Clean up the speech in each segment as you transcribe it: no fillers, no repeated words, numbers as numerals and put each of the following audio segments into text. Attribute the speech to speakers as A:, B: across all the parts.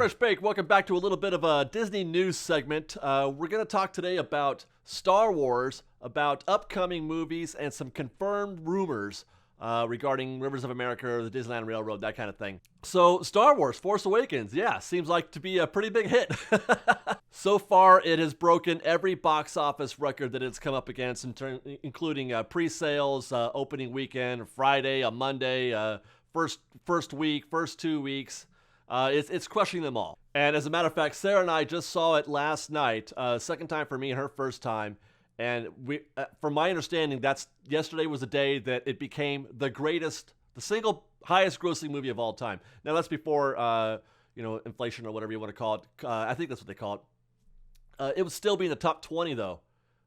A: Fresh Bake. Welcome back to a little bit of a Disney news segment. We're going to talk today about Star Wars, about upcoming movies, and some confirmed rumors regarding Rivers of America or the Disneyland Railroad, that kind of thing. So, Star Wars Force Awakens, yeah, seems like to be a pretty big hit. So far, it has broken every box office record that it's come up against, including pre-sales, opening weekend, Friday, a Monday, first week, first 2 weeks. It's crushing them all. And as a matter of fact, Sarah and I just saw it last night, second time for me and her first time. And from my understanding, yesterday was the day that it became the single highest grossing movie of all time. Now that's before, inflation or whatever you want to call it. I think that's what they call it. It would still be in the top 20 though,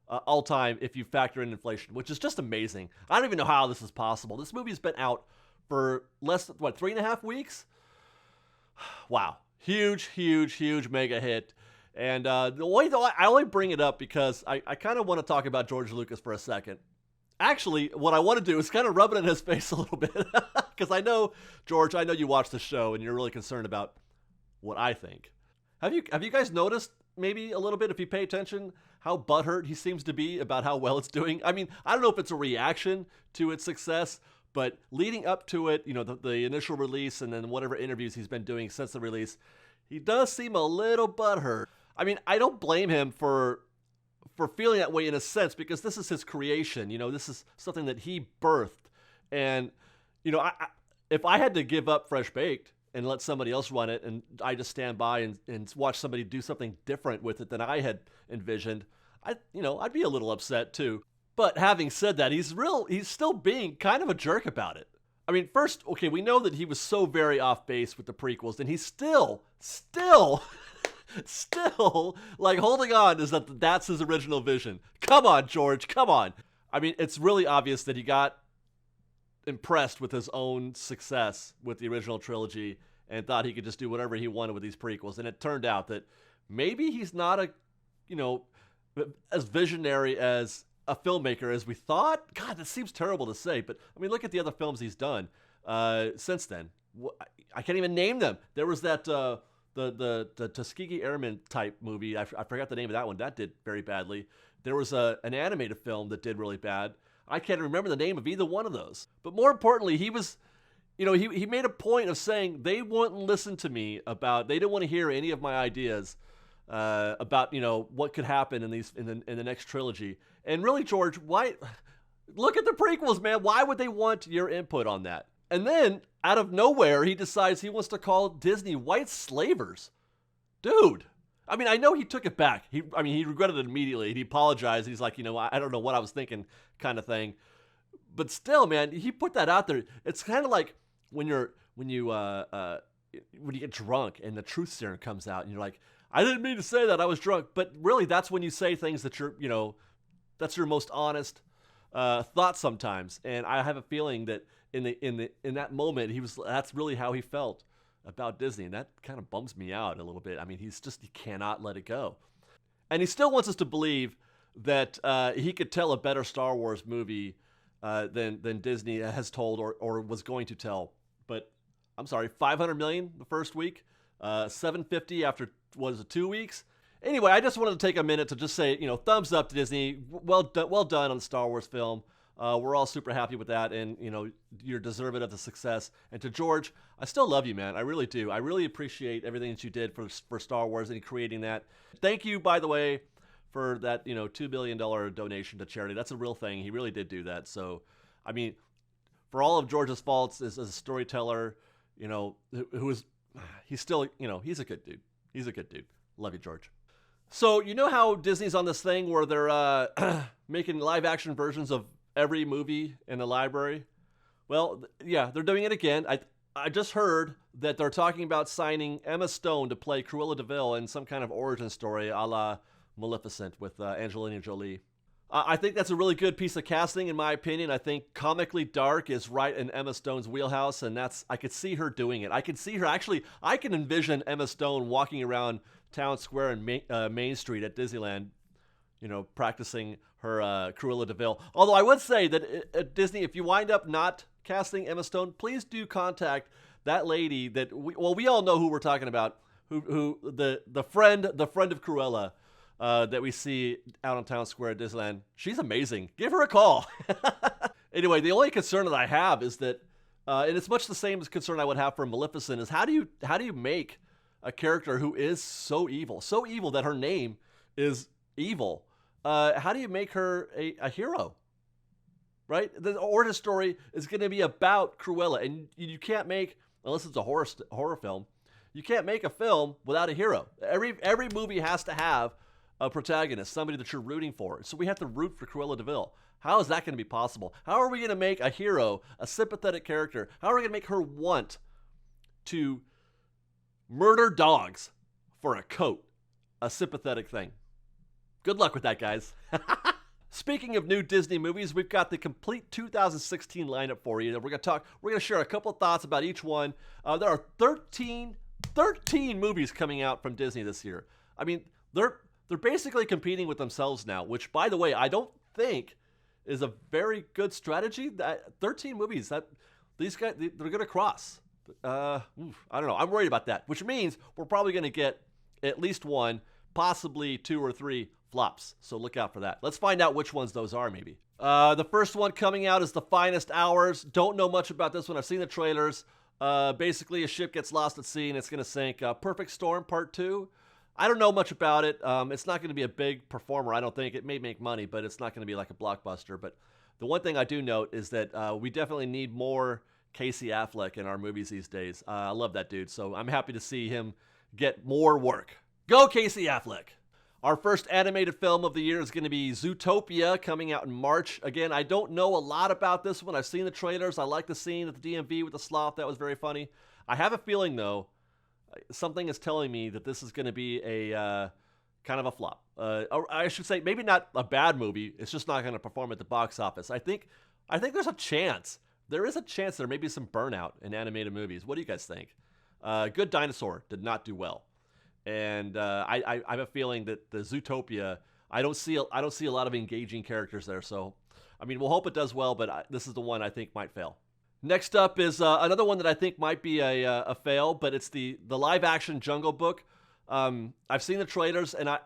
A: all time if you factor in inflation, which is just amazing. I don't even know how this is possible. This movie's been out for less than 3.5 weeks. Wow. Huge mega hit. And I only bring it up because I kind of want to talk about George Lucas for a second. Actually, what I want to do is kind of rub it in his face a little bit. Because I know, George, I know you watch the show and you're really concerned about what I think. Have you guys noticed, maybe a little bit, if you pay attention, how butthurt he seems to be about how well it's doing? I mean, I don't know if it's a reaction to its success, but leading up to it, the initial release and then whatever interviews he's been doing since the release, he does seem a little butthurt. I mean, I don't blame him for feeling that way in a sense, because this is his creation. This is something that he birthed. And, if I had to give up Fresh Baked and let somebody else run it, and I just stand by and watch somebody do something different with it than I had envisioned, I'd be a little upset too. But having said that, he's still being kind of a jerk about it. I mean, first, okay, we know that he was so very off base with the prequels, and he's still like holding on is that's his original vision. Come on, George, come on. I mean, it's really obvious that he got impressed with his own success with the original trilogy and thought he could just do whatever he wanted with these prequels. And it turned out that maybe he's not as visionary as a filmmaker as we thought. God, that seems terrible to say, but I mean, look at the other films he's done since then. I can't even name them. There was that the Tuskegee Airmen type movie. I forgot the name of that one. That did very badly. There was an animated film that did really bad. I can't remember the name of either one of those. But more importantly, he was, he made a point of saying they wouldn't listen to me they didn't want to hear any of my ideas about what could happen in the next trilogy. And really, George, why? Look at the prequels, man. Why would they want your input on that? And then out of nowhere, he decides he wants to call Disney white slavers. Dude, I mean, I know he took it back. He regretted it immediately. He apologized. He's like, I don't know what I was thinking, kind of thing. But still, man, he put that out there. It's kind of like when you get drunk and the truth serum comes out, and you're like, I didn't mean to say that. I was drunk. But really, that's when you say things that that's your most honest thought sometimes. And I have a feeling that in that moment, that's really how he felt about Disney, and that kind of bums me out a little bit. I mean, he cannot let it go, and he still wants us to believe that he could tell a better Star Wars movie than Disney has told or was going to tell. But I'm sorry, $500 million the first week, $750 after 2 weeks. Anyway, I just wanted to take a minute to just say, thumbs up to Disney. Well done on the Star Wars film. We're all super happy with that, and you're deserving of the success. And to George, I still love you, man. I really do. I really appreciate everything that you did for Star Wars and creating that. Thank you, by the way, for that $2 billion donation to charity. That's a real thing. He really did do that. So, I mean, for all of George's faults as a storyteller, he's still, he's a good dude. He's a good dude. Love you, George. So, how Disney's on this thing where they're making live action versions of every movie in the library? Well, yeah, they're doing it again. I just heard that they're talking about signing Emma Stone to play Cruella de Vil in some kind of origin story a la Maleficent with Angelina Jolie. I think that's a really good piece of casting, in my opinion. I think comically dark is right in Emma Stone's wheelhouse, and I could see her doing it. I could see her, I can envision Emma Stone walking around Town Square and Main Street at Disneyland, practicing her Cruella de Vil. Although I would say that at Disney, if you wind up not casting Emma Stone, please do contact that lady we all know who we're talking about, the friend of Cruella that we see out on Town Square at Disneyland. She's amazing. Give her a call. Anyway, the only concern that I have is that, and it's much the same as concern I would have for Maleficent, is how do you make a character who is so evil that her name is evil? How do you make her a hero? Right? The origin story is going to be about Cruella, and you can't make, unless it's a horror film, you can't make a film without a hero. Every movie has to have a protagonist, somebody that you're rooting for. So we have to root for Cruella de Vil. How is that going to be possible? How are we going to make a hero, a sympathetic character? How are we going to make her want to murder dogs for a coat? A sympathetic thing. Good luck with that, guys. Speaking of new Disney movies, we've got the complete 2016 lineup for you. We're going to share a couple of thoughts about each one. There are 13 movies coming out from Disney this year. I mean, they're basically competing with themselves now, which, by the way, I don't think is a very good strategy. 13 movies, these guys, they're going to cross. I don't know. I'm worried about that, which means we're probably going to get at least one, possibly 2 or 3 flops. So look out for that. Let's find out which ones those are, maybe. The first one coming out is The Finest Hours. Don't know much about this one. I've seen the trailers. Basically, a ship gets lost at sea and it's going to sink. Perfect Storm Part 2. I don't know much about it. It's not going to be a big performer, I don't think. It may make money, but it's not going to be like a blockbuster. But the one thing I do note is that we definitely need more Casey Affleck in our movies these days. I love that dude, so I'm happy to see him get more work. Go Casey Affleck! Our first animated film of the year is going to be Zootopia, coming out in March. Again, I don't know a lot about this one. I've seen the trailers. I like the scene at the DMV with the sloth. That was very funny. I have a feeling, though, something is telling me that this is going to be a kind of a flop. Or I should say, maybe not a bad movie. It's just not going to perform at the box office. I think there's a chance. There is a chance there may be some burnout in animated movies. What do you guys think? Good Dinosaur did not do well. And I have a feeling that the Zootopia, I don't see a lot of engaging characters there. So, I mean, we'll hope it does well, but this is the one I think might fail. Next up is another one that I think might be a fail, but it's the live-action Jungle Book. I've seen the trailers, and I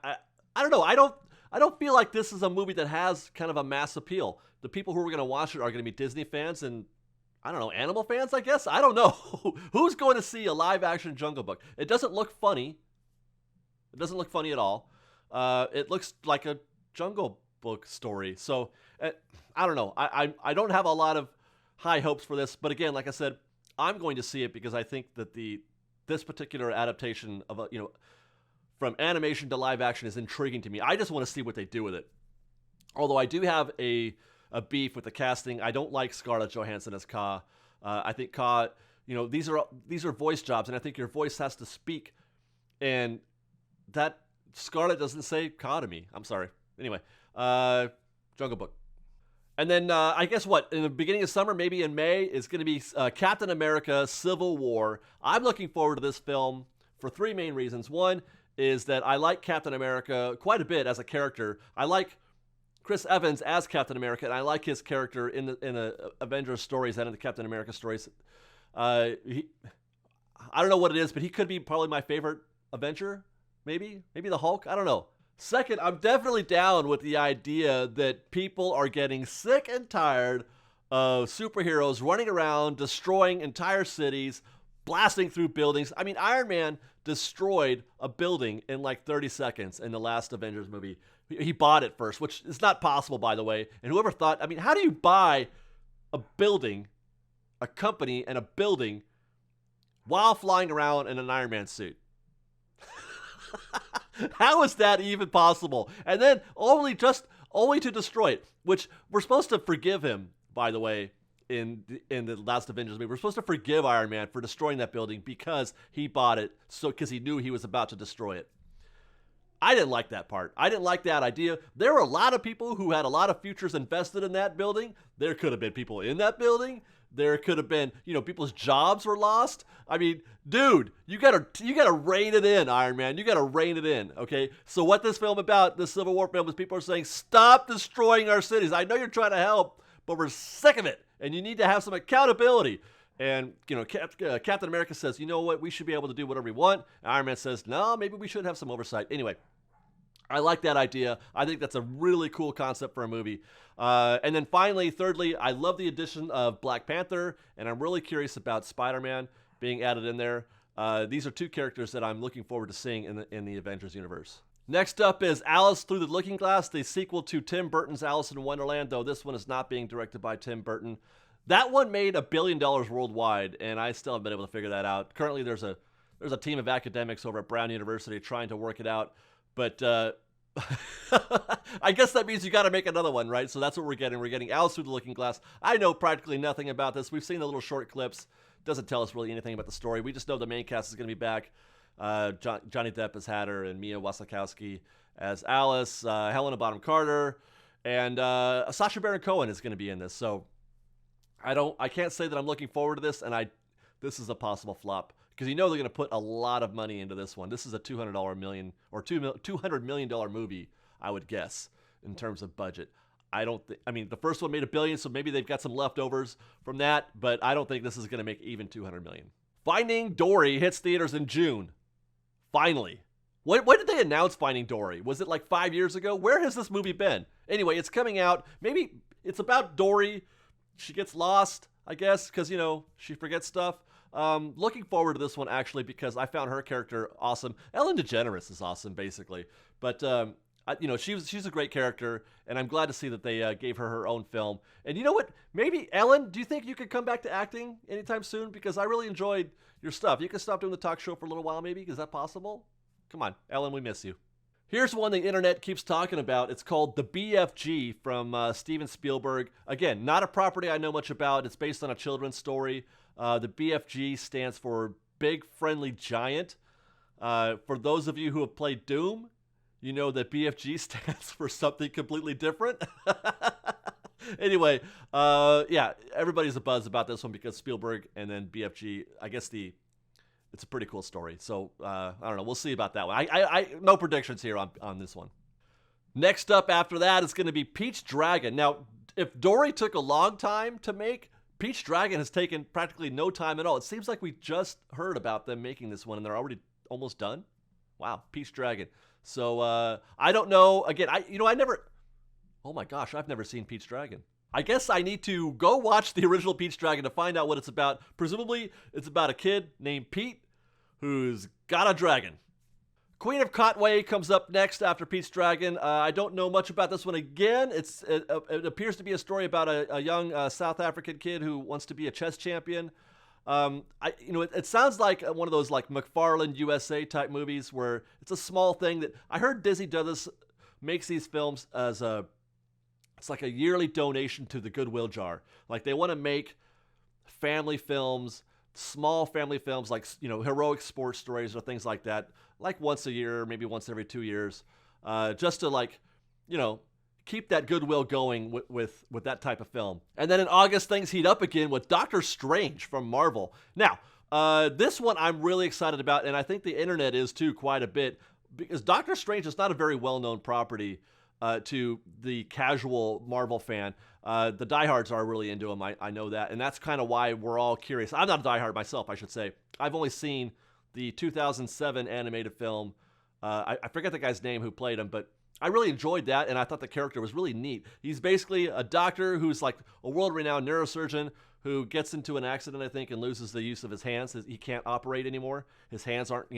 A: don't know. I don't feel like this is a movie that has kind of a mass appeal. The people who are going to watch it are going to be Disney fans and, I don't know, animal fans, I guess? I don't know. Who's going to see a live-action Jungle Book? It doesn't look funny. It doesn't look funny at all. It looks like a Jungle Book story. So, I don't know. I don't have a lot of high hopes for this. But again, like I said, I'm going to see it because I think that this particular adaptation of from animation to live action is intriguing to me. I just want to see what they do with it. Although I do have a beef with the casting. I don't like Scarlett Johansson as Kaa. I think Kaa, these are voice jobs, and I think your voice has to speak. And that Scarlett doesn't say Kaa to me. I'm sorry. Anyway, Jungle Book. And then I guess in the beginning of summer, maybe in May, is going to be Captain America Civil War. I'm looking forward to this film for 3 main reasons. One is that I like Captain America quite a bit as a character. I like Chris Evans as Captain America, and I like his character in the Avengers stories and in the Captain America stories. I don't know what it is, but he could be probably my favorite Avenger. Maybe the Hulk. I don't know. Second, I'm definitely down with the idea that people are getting sick and tired of superheroes running around, destroying entire cities, blasting through buildings. I mean, Iron Man destroyed a building in like 30 seconds in the last Avengers movie. He bought it first, which is not possible, by the way. And whoever thought, I mean, how do you buy a building, a company, and a building while flying around in an Iron Man suit? How is that even possible? And then only to destroy it, which we're supposed to forgive him, by the way, in the last Avengers movie. We're supposed to forgive Iron Man for destroying that building because he bought it, because he knew he was about to destroy it. I didn't like that part. I didn't like that idea. There were a lot of people who had a lot of futures invested in that building. There could have been people in that building. There could have been, people's jobs were lost. I mean, dude, you gotta rein it in, Iron Man. You gotta rein it in, okay? So what this film about, this Civil War film, is people are saying, stop destroying our cities. I know you're trying to help, but we're sick of it, and you need to have some accountability. And, Captain America says, you know what, we should be able to do whatever we want. And Iron Man says, no, maybe we should have some oversight. Anyway, I like that idea. I think that's a really cool concept for a movie. And then finally, thirdly, I love the addition of Black Panther, and I'm really curious about Spider-Man being added in there. These are two characters that I'm looking forward to seeing in the Avengers universe. Next up is Alice Through the Looking Glass, the sequel to Tim Burton's Alice in Wonderland, though this one is not being directed by Tim Burton. That one made $1 billion worldwide, and I still haven't been able to figure that out. Currently, there's a team of academics over at Brown University trying to work it out, but I guess that means you got to make another one, right? So that's what we're getting. We're getting Alice Through the Looking Glass. I know practically nothing about this. We've seen the little short clips. Doesn't tell us really anything about the story. We just know the main cast is going to be back. Johnny Depp as Hatter and Mia Wasikowska as Alice, Helena Bonham Carter, and Sacha Baron Cohen is going to be in this. So I can't say that I'm looking forward to this, and this is a possible flop because they're going to put a lot of money into this one. This is a $200 million or $200 million movie, I would guess, in terms of budget. The first one made $1 billion, so maybe they've got some leftovers from that, but I don't think this is going to make even $200 million. Finding Dory hits theaters in June. Finally. When did they announce Finding Dory? Was it like 5 years ago? Where has this movie been? Anyway, it's coming out. Maybe it's about Dory. She gets lost, I guess, because, she forgets stuff. Looking forward to this one, actually, because I found her character awesome. Ellen DeGeneres is awesome, basically. But, she's a great character, and I'm glad to see that they gave her own film. And you know what? Maybe, Ellen, do you think you could come back to acting anytime soon? Because I really enjoyed your stuff. You can stop doing the talk show for a little while, maybe? Is that possible? Come on, Ellen, we miss you. Here's one the internet keeps talking about. It's called The BFG from Steven Spielberg. Again, not a property I know much about. It's based on a children's story. The BFG stands for Big Friendly Giant. For those of you who have played Doom, you know that BFG stands for something completely different. Anyway, everybody's a buzz about this one because Spielberg and then BFG, I guess it's a pretty cool story. So, I don't know. We'll see about that one. I no predictions here on this one. Next up after that is going to be Pete's Dragon. Now, if Dory took a long time to make, Pete's Dragon has taken practically no time at all. It seems like we just heard about them making this one and they're already almost done. Wow, Pete's Dragon. So, I don't know. Again, oh my gosh, I've never seen Pete's Dragon. I guess I need to go watch the original Pete's Dragon to find out what it's about. Presumably, it's about a kid named Pete who's got a dragon. Queen of Conway comes up next after Pete's Dragon. I don't know much about this one again. It appears to be a story about a young South African kid who wants to be a chess champion. It sounds like one of those like McFarlane USA type movies where it's a small thing that I heard Disney makes these films as it's like a yearly donation to the Goodwill jar. Like they want to make family films, small family films, like, heroic sports stories or things like that, like once a year, maybe once every 2 years, just to keep that goodwill going with that type of film. And then in August, things heat up again with Doctor Strange from Marvel. Now, this one I'm really excited about, and I think the internet is too quite a bit, because Doctor Strange is not a very well-known property to the casual Marvel fan. The diehards are really into him, I know that, and that's kind of why we're all curious. I'm not a diehard myself, I should say. I've only seen the 2007 animated film. I forget the guy's name who played him, but I really enjoyed that, and I thought the character was really neat. He's basically a doctor who's like a world-renowned neurosurgeon who gets into an accident, I think, and loses the use of his hands. He can't operate anymore. His hands aren't,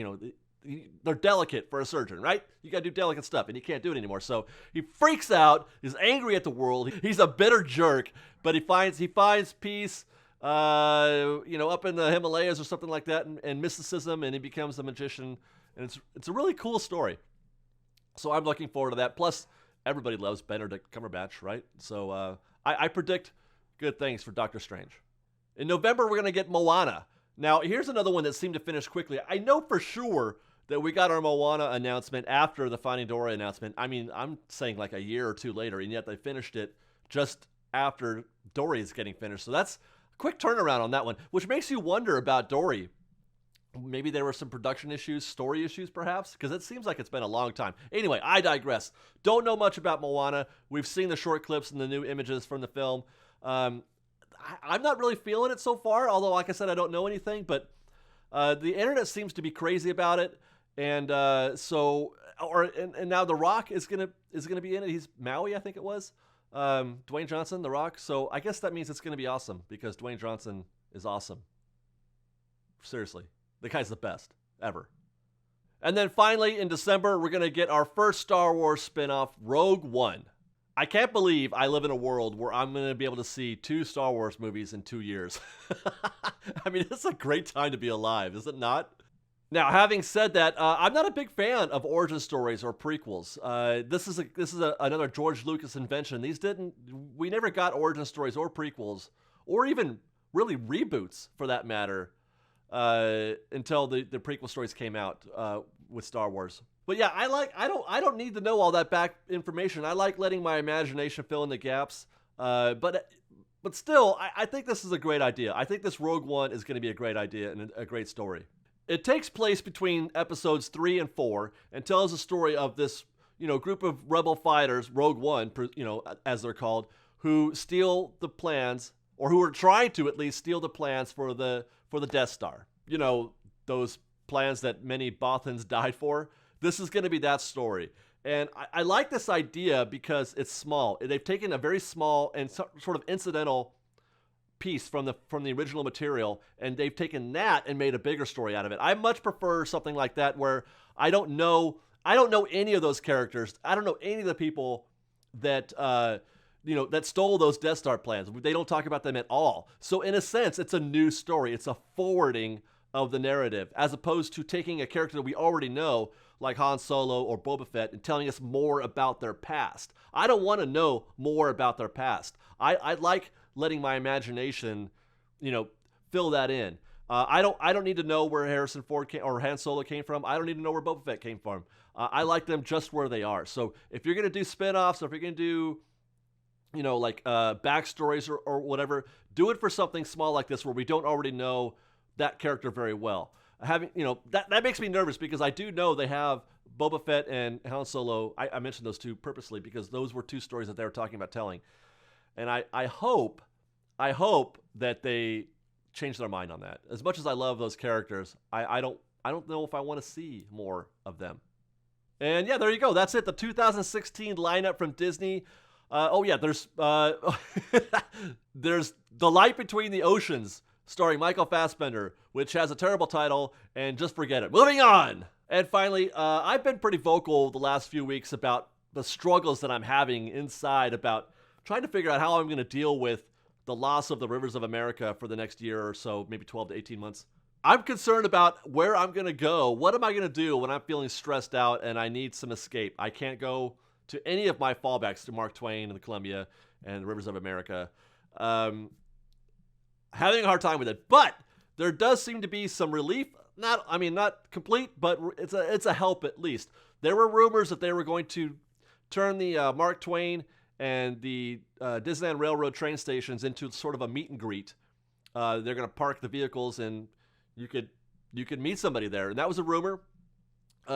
A: they're delicate for a surgeon, right? You got to do delicate stuff, and he can't do it anymore. So he freaks out, is angry at the world. He's a bitter jerk, but he finds peace, up in the Himalayas or something like that, and mysticism, and he becomes a magician. And it's a really cool story. So I'm looking forward to that. Plus, everybody loves Benedict Cumberbatch, right? So I predict good things for Doctor Strange. In November, we're going to get Moana. Now, here's another one that seemed to finish quickly. I know for sure that we got our Moana announcement after the Finding Dory announcement. I mean, I'm saying like a year or two later, and yet they finished it just after Dory is getting finished. So that's a quick turnaround on that one, which makes you wonder about Dory. Maybe there were some production issues, story issues perhaps, because it seems like it's been a long time. Anyway, I digress. Don't know much about Moana. We've seen the short clips and the new images from the film. I'm not really feeling it so far, although, like I said, I don't know anything, but the internet seems to be crazy about it. And and now The Rock is gonna be in it. He's Maui, I think it was. Dwayne Johnson, The Rock. So I guess that means it's gonna be awesome because Dwayne Johnson is awesome. Seriously, the guy's the best ever. And then finally in December, we're gonna get our first Star Wars spinoff, Rogue One. I can't believe I live in a world where I'm going to be able to see 2 Star Wars movies in 2 years. I mean, it's a great time to be alive, is it not? Now, having said that, I'm not a big fan of origin stories or prequels. This is another George Lucas invention. We never got origin stories or prequels, or even really reboots for that matter, until the prequel stories came out with Star Wars. But yeah, I don't need to know all that back information. I like letting my imagination fill in the gaps. But still, I think this is a great idea. I think this Rogue One is going to be a great idea and a great story. It takes place between episodes 3 and 4 and tells the story of this, group of rebel fighters, Rogue One, as they're called, who steal the plans, or who are trying to at least steal the plans for the Death Star. Those plans that many Bothans died for. This is going to be that story. And I like this idea because it's small. They've taken a very small and sort of incidental piece from the original material, and they've taken that and made a bigger story out of it. I much prefer something like that where I don't know any of those characters. I don't know any of the people that that stole those Death Star plans. They don't talk about them at all. So in a sense, it's a new story. It's a forwarding of the narrative, as opposed to taking a character that we already know, like Han Solo or Boba Fett, and telling us more about their past. I don't want to know more about their past. I like letting my imagination, fill that in. I don't need to know where Harrison Ford or Han Solo came from. I don't need to know where Boba Fett came from. I like them just where they are. So if you're gonna do spinoffs, or if you're gonna do, backstories or whatever, do it for something small like this where we don't already know that character very well. That makes me nervous because I do know they have Boba Fett and Han Solo. I mentioned those two purposely because those were 2 stories that they were talking about telling. And I hope that they change their mind on that. As much as I love those characters, I don't know if I want to see more of them. And yeah, there you go. That's it. The 2016 lineup from Disney. There's there's The Light Between the Oceans, starring Michael Fassbender, which has a terrible title, and just forget it. Moving on! And finally, I've been pretty vocal the last few weeks about the struggles that I'm having inside about trying to figure out how I'm going to deal with the loss of the Rivers of America for the next year or so, maybe 12 to 18 months. I'm concerned about where I'm going to go. What am I going to do when I'm feeling stressed out and I need some escape? I can't go to any of my fallbacks to Mark Twain and the Columbia and the Rivers of America. Having a hard time with it, but there does seem to be some relief. Not complete, but it's a help at least. There were rumors that they were going to turn the Mark Twain and the Disneyland Railroad train stations into sort of a meet and greet. They're going to park the vehicles and you could meet somebody there, and that was a rumor.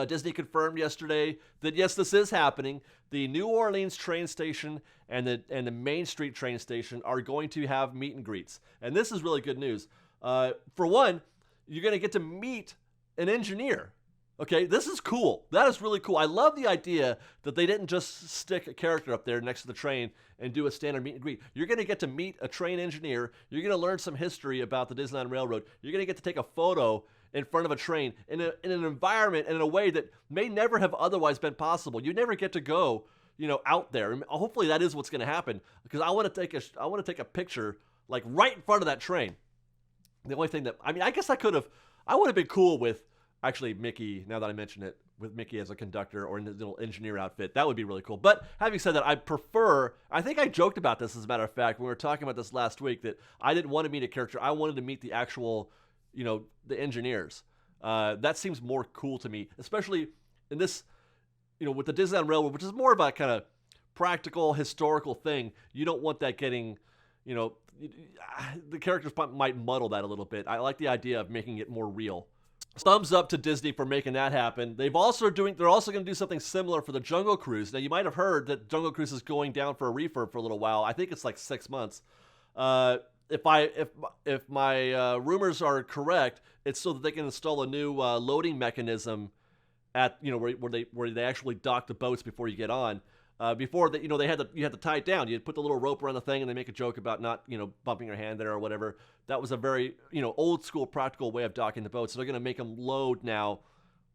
A: Disney confirmed yesterday that yes, this is happening. The New Orleans train station and the Main Street train station are going to have meet and greets, and this is really good news. For one, you're going to get to meet an engineer. Okay, this is cool. That is really cool. I love the idea that they didn't just stick a character up there next to the train and do a standard meet and greet. You're going to get to meet a train engineer. You're going to learn some history about the Disneyland Railroad. You're going to get to take a photo in front of a train in an environment and in a way that may never have otherwise been possible. You never get to go, out there. And hopefully that is what's going to happen, because I want to take a picture like right in front of that train. The only thing I guess I would have been cool with actually Mickey, now that I mention it, with Mickey as a conductor or in the little engineer outfit. That would be really cool. But having said that, I think I joked about this, as a matter of fact, when we were talking about this last week, that I didn't want to meet a character. I wanted to meet the actual, the engineers. That seems more cool to me, especially in this, with the Disneyland Railroad, which is more of a kind of practical, historical thing. You don't want that getting, the characters might muddle that a little bit. I like the idea of making it more real. Thumbs up to Disney for making that happen. They're also going to do something similar for the Jungle Cruise. Now, you might have heard that Jungle Cruise is going down for a refurb for a little while. I think it's like 6 months. if my rumors are correct, it's so that they can install a new loading mechanism at where they actually dock the boats before you get on. Before that, you had to tie it down. You'd put the little rope around the thing, and they make a joke about not bumping your hand there or whatever. That was a very old school practical way of docking the boat. So they're going to make them load now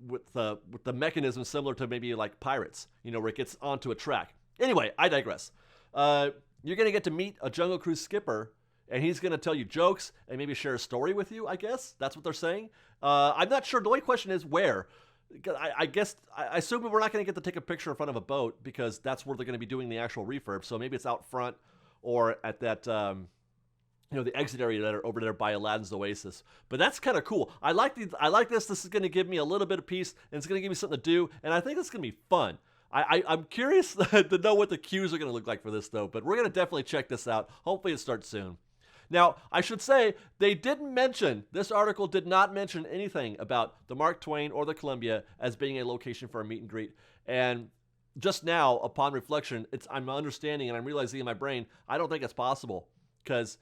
A: with the mechanism similar to maybe like Pirates, where it gets onto a track. Anyway, I digress. You're going to get to meet a Jungle Cruise skipper, and he's going to tell you jokes and maybe share a story with you, I guess. That's what they're saying. I'm not sure. The only question is where. I assume we're not going to get to take a picture in front of a boat because that's where they're going to be doing the actual refurb. So maybe it's out front or at that, the exit area that are over there by Aladdin's Oasis. But that's kind of cool. I like this. This is going to give me a little bit of peace, and it's going to give me something to do. And I think it's going to be fun. I'm curious to know what the queues are going to look like for this, though. But we're going to definitely check this out. Hopefully it starts soon. Now, I should say, this article did not mention anything about the Mark Twain or the Columbia as being a location for a meet and greet. And just now, upon reflection, I'm understanding and I'm realizing in my brain, I don't think it's possible. Because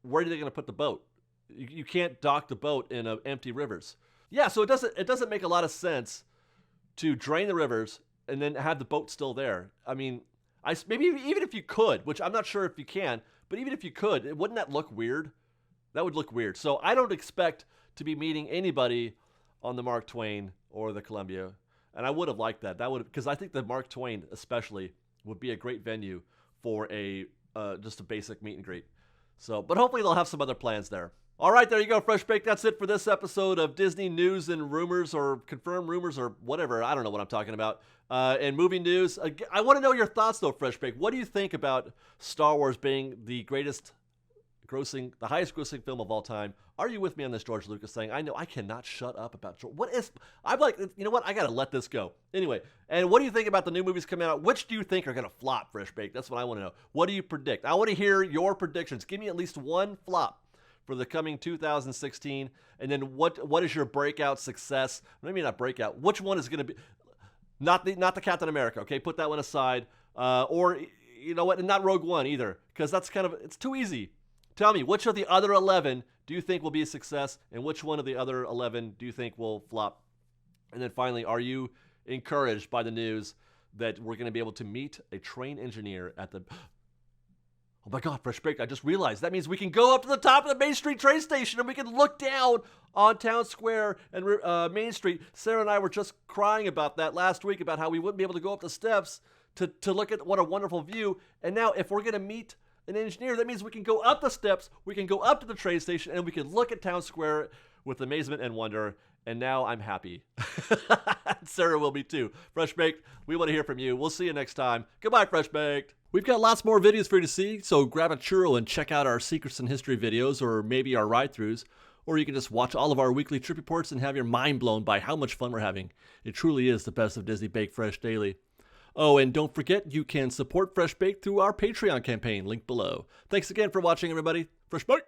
A: where are they going to put the boat? You can't dock the boat in empty rivers. Yeah, so it doesn't make a lot of sense to drain the rivers and then have the boat still there. I mean, maybe even if you could, which I'm not sure if you can, but even if you could, wouldn't that look weird? That would look weird. So I don't expect to be meeting anybody on the Mark Twain or the Columbia. And I would have liked that. Because I think the Mark Twain especially would be a great venue for just a basic meet and greet. So, but hopefully they'll have some other plans there. All right, there you go, Fresh Baked. That's it for this episode of Disney News and Rumors, or Confirmed Rumors, or whatever. I don't know what I'm talking about. And movie news. I want to know your thoughts, though, Fresh Baked. What do you think about Star Wars being the highest grossing film of all time? Are you with me on this, George Lucas thing? I know I cannot shut up about George. I'm like, you know what? I got to let this go. Anyway, and what do you think about the new movies coming out? Which do you think are going to flop, Fresh Baked? That's what I want to know. What do you predict? I want to hear your predictions. Give me at least one flop for the coming 2016, and then what is your breakout success? Maybe not breakout. Which one is going to be not the Captain America? Okay, put that one aside. Or you know what? And not Rogue One either, because that's it's too easy. Tell me, which of the other 11 do you think will be a success, and which one of the other 11 do you think will flop? And then finally, are you encouraged by the news that we're going to be able to meet a train engineer at the... Oh my God, Fresh Baked, I just realized that means we can go up to the top of the Main Street train station and we can look down on Town Square and Main Street. Sarah and I were just crying about that last week, about how we wouldn't be able to go up the steps to look at what a wonderful view. And now if we're going to meet an engineer, that means we can go up the steps, we can go up to the train station, and we can look at Town Square with amazement and wonder. And now I'm happy. Sarah will be too. Fresh Baked, we want to hear from you. We'll see you next time. Goodbye, Fresh Baked. We've got lots more videos for you to see, so grab a churro and check out our Secrets in History videos, or maybe our ride-throughs, or you can just watch all of our weekly trip reports and have your mind blown by how much fun we're having. It truly is the best of Disney Baked Fresh Daily. Oh, and don't forget, you can support Fresh Baked through our Patreon campaign, link below. Thanks again for watching, everybody. Fresh Baked!